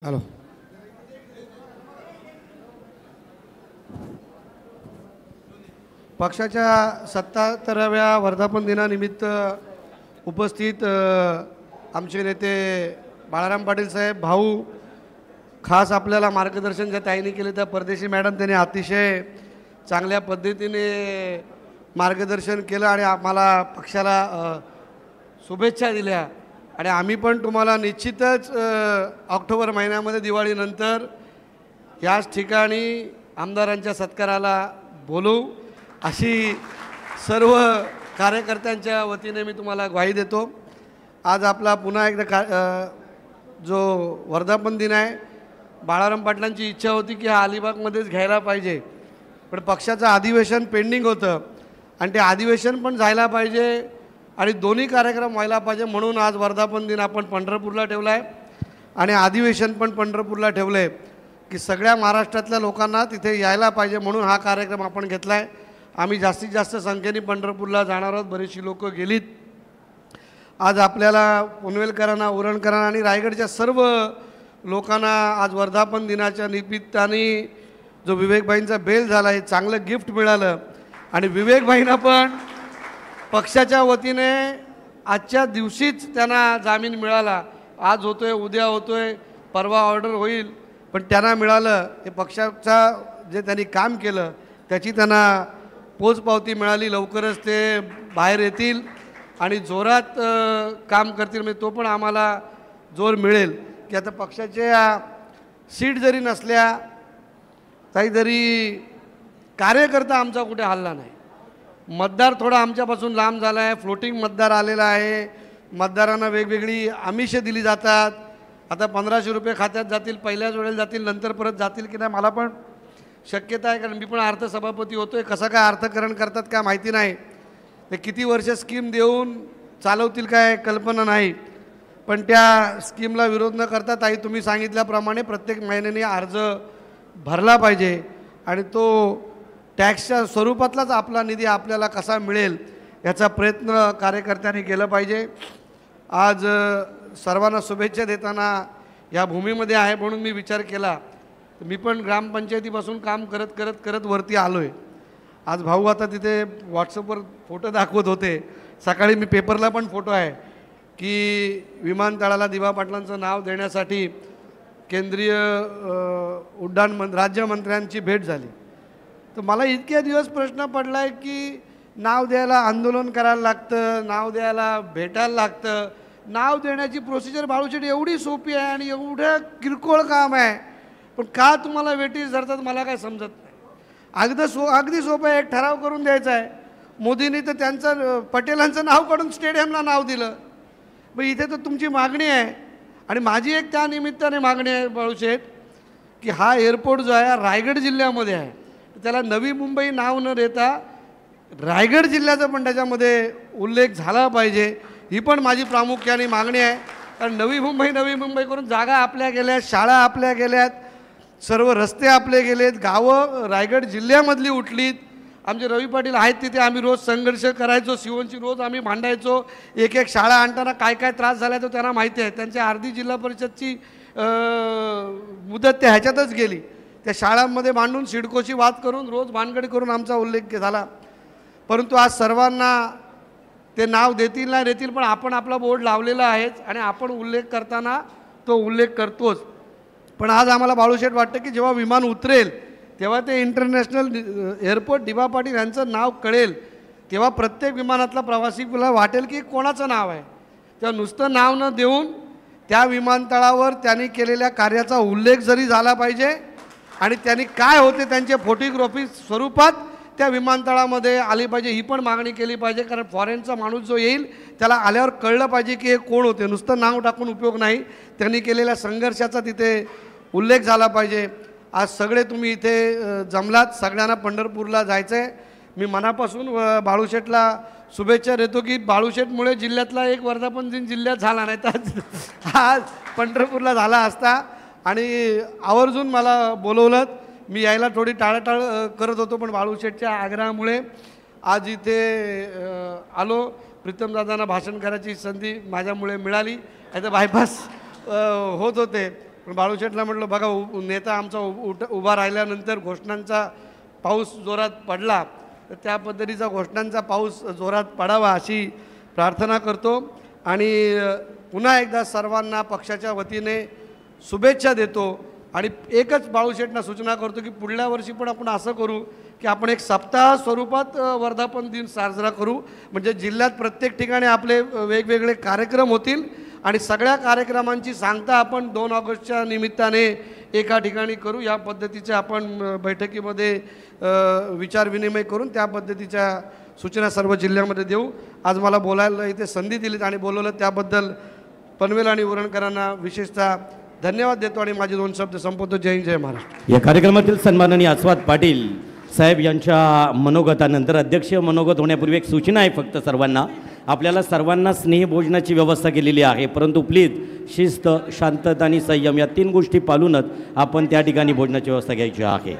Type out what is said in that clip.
Hello. पक्षाच्या 77व्या वर्धापन दिनानिमित्त उपस्थित आमचे नेते बाळाराम पाटील साहेब भाऊ, खास आपल्याला मार्गदर्शन ज्या ताईंनी केले त्या परदेशी मॅडम, त्यांनी अतिशय चांगल्या पद्धतीने मार्गदर्शन केलं आणि आम्हाला पक्षाला शुभेच्छा दिल्या. आणि आम्ही पण तुम्हाला निश्चितच ऑक्टोबर महिन्यामध्ये दिवाळीनंतर याच ठिकाणी आमदारांच्या सत्काराला बोलवू अशी सर्व कार्यकर्त्यांच्या वतीने मी तुम्हाला ग्वाही देतो. आज आपला पुन्हा एकदा जो वर्धापन दिन आहे, बाळाराम पाटलांची इच्छा होती की हा अलिबागमध्येच घ्यायला पाहिजे, पण पक्षाचं अधिवेशन पेंडिंग होतं आणि ते अधिवेशन पण जायला पाहिजे आणि दोन्ही कार्यक्रम व्हायला पाहिजे, म्हणून आज वर्धापन दिन आपण पंढरपूरला ठेवला आहे आणि अधिवेशन पण पंढरपूरला ठेवलं आहे की सगळ्या महाराष्ट्रातल्या लोकांना तिथे यायला पाहिजे, म्हणून हा कार्यक्रम आपण घेतला आहे. आम्ही जास्तीत जास्त संख्येने पंढरपूरला जाणार आहोत. बरीचशी लोक गेलीत. आज आपल्याला पुनवेलकरांना, उरणकरांना आणि रायगडच्या सर्व लोकांना आज वर्धापन दिनाच्या निमित्ताने जो विवेकभाईंचा बेल झाला हे चांगलं गिफ्ट मिळालं आणि विवेकभाईंना पण पक्षाच्या वतीने आजच्या दिवशीच त्यांना जामीन मिळाला. आज होतोय, उद्या होतोय, परवा ऑर्डर होईल, पण त्यांना मिळालं. हे पक्षाचा जे त्यांनी काम केलं त्याची त्यांना पोचपावती मिळाली. लवकरच ते बाहेर येतील आणि जोरात काम करतील. म्हणजे तो पण आम्हाला जोर मिळेल की आता पक्षाच्या सीट जरी नसल्या काही जरी कार्यकर्ता आमचा कुठे हल्ला नाही. मतदार थोडा आमच्यापासून लांब झाला आहे. फ्लोटिंग मतदार आलेला आहे. मतदारांना वेगवेगळी आमिषे दिली जातात. आता 1500 रुपये खात्यात जातील, पहिल्याच वेळेला जातील, नंतर परत जातील की नाही मला पण शक्यता आहे, कारण मी पण अर्थसभापती होतो आहे. कसं काय अर्थकरण करतात काय माहिती नाही. ते किती वर्ष स्कीम देऊन चालवतील काय कल्पना नाही, पण त्या स्कीमला विरोध न करता ताई तुम्ही सांगितल्याप्रमाणे प्रत्येक महिन्याने अर्ज भरला पाहिजे आणि तो टॅक्सच्या स्वरूपातलाच आपला निधी आपल्याला कसा मिळेल याचा प्रयत्न कार्यकर्त्यांनी केलं पाहिजे. आज सर्वांना शुभेच्छा देताना या भूमीमध्ये आहे म्हणून मी विचार केला, मी पण ग्रामपंचायतीपासून काम करत करत करत वरती आलो आहे. आज भाऊ आता तिथे व्हॉट्सअपवर फोटो दाखवत होते. सकाळी मी पेपरला पण फोटो आहे की विमानतळाला दिवा पाटलांचं नाव देण्यासाठी केंद्रीय उड्डाण राज्यमंत्र्यांची भेट झाली. तर मला इतक्या दिवस प्रश्न पडला आहे की नाव द्यायला आंदोलन करायला लागतं, नाव द्यायला भेटायला लागतं. नाव देण्याची प्रोसिजर बाळूशेठ एवढी सोपी आहे आणि एवढं किरकोळ काम आहे, पण का तुम्हाला वेटीस धरतात मला काय समजत नाही. अगदी सोपं आहे. एक ठराव करून द्यायचा आहे. मोदींनी तर त्यांचं पटेलांचं नाव काढून स्टेडियमला नाव दिलं. मग इथे तर तुमची मागणी आहे आणि माझी एक त्या निमित्ताने मागणी आहे बाळूशेठ की हा एअरपोर्ट जो आहे रायगड जिल्ह्यामध्ये आहे, त्याला नवी मुंबई नाव न देता रायगड जिल्ह्याचा पण त्याच्यामध्ये उल्लेख झाला पाहिजे. ही पण माझी प्रामुख्याने मागणी आहे. कारण नवी मुंबई करून जागा आपल्या गेल्यात, शाळा आपल्या गेल्यात, सर्व रस्ते आपले गेलेत, गावं रायगड जिल्ह्यामधली उठलीत. आमचे रवी पाटील आहेत तिथे आम्ही रोज संघर्ष करायचो, शिवणची रोज आम्ही भांडायचो. एक एक शाळा आणताना काय काय त्रास झाला तो त्यांना माहिती आहे. त्यांच्या अर्धी जिल्हा परिषदची मुदत त्या ह्याच्यातच गेली. त्या शाळांमध्ये मांडून सिडकोशी वाद करून रोज भानगडी करून आमचा उल्लेख झाला. परंतु आज सर्वांना ते नाव देतील नाही देतील, पण आपण आपला बोर्ड लावलेला आहेच आणि आपण उल्लेख करताना तो उल्लेख करतोच. पण आज आम्हाला बाळूशेठ वाटतं की जेव्हा विमान उतरेल तेव्हा ते इंटरनॅशनल एअरपोर्ट दिवा पाटील यांचं नाव कळेल, तेव्हा प्रत्येक विमानातला प्रवासीला वाटेल की कोणाचं नाव आहे. तेव्हा नुसतं नाव न देऊन त्या विमानतळावर त्यांनी केलेल्या कार्याचा उल्लेख जरी झाला पाहिजे आणि त्यांनी काय होते त्यांचे फोटोग्राफी स्वरूपात त्या विमानतळामध्ये आली पाहिजे, ही पण मागणी केली पाहिजे. कारण फॉरेनचा माणूस जो येईल त्याला आल्यावर कळलं पाहिजे की हे कोण होते. नुसतं नाव टाकून उपयोग नाही, त्यांनी केलेल्या संघर्षाचा तिथे उल्लेख झाला पाहिजे. आज सगळे तुम्ही इथे जमलात, सगळ्यांना पंढरपूरला जायचं आहे. मी मनापासून बाळूशेठला शुभेच्छा देतो की बाळूशेठमुळे जिल्ह्यातला एक वर्धापन दिन जिल्ह्यात झाला, नाही तर आज पंढरपूरला झाला असता. आणि आवर्जून मला बोलवलं. मी यायला थोडी टाळाटाळ करत होतो, पण बाळूशेठच्या आग्रहामुळे आज इथे आलो. प्रीतमदादांना भाषण करायची संधी माझ्यामुळे मिळाली. आता बायपास होत होते, पण बाळूशेठला म्हटलं बघा नेता आमचा उभा राहिल्यानंतर घोषणांचा पाऊस जोरात पडला तर त्या पद्धतीचा घोषणांचा पाऊस जोरात पडावा अशी प्रार्थना करतो आणि पुन्हा एकदा सर्वांना पक्षाच्या वतीने शुभेच्छा देतो आणि एकच बाळूशेठना सूचना करतो की पुढल्या वर्षी पण आपण असं करू की आपण एक सप्ताह स्वरूपात वर्धापन दिन साजरा करू म्हणजे जिल्ह्यात प्रत्येक ठिकाणी आपले वेगवेगळे कार्यक्रम होतील आणि सगळ्या कार्यक्रमांची सांगता आपण 2 ऑगस्टच्या निमित्ताने एका ठिकाणी करू या पद्धतीचे आपण बैठकीमध्ये विचारविनिमय करून त्या पद्धतीच्या सूचना सर्व जिल्ह्यामध्ये देऊ आज मला बोलायला इथे संधी दिलीत आणि बोलवलं त्याबद्दल पनवेल आणि उरणकरांना विशेषतः धन्यवाद देतो आणि माझे 2 शब्द संपवतो जय हिंद जय महाराष्ट्र या कार्यक्रमातील सन्माननीय आस्वाद पाटील साहेब यांच्या मनोगतानंतर अध्यक्षीय मनोगत होण्यापूर्वी एक सूचना आहे फक्त सर्वांना आपल्याला सर्वांना स्नेहभोजनाची व्यवस्था केलेली आहे परंतु प्लीज शिस्त शांतता आणि संयम या 3 गोष्टी पाळूनच आपण त्या ठिकाणी भोजनाची व्यवस्था घ्यायची आहे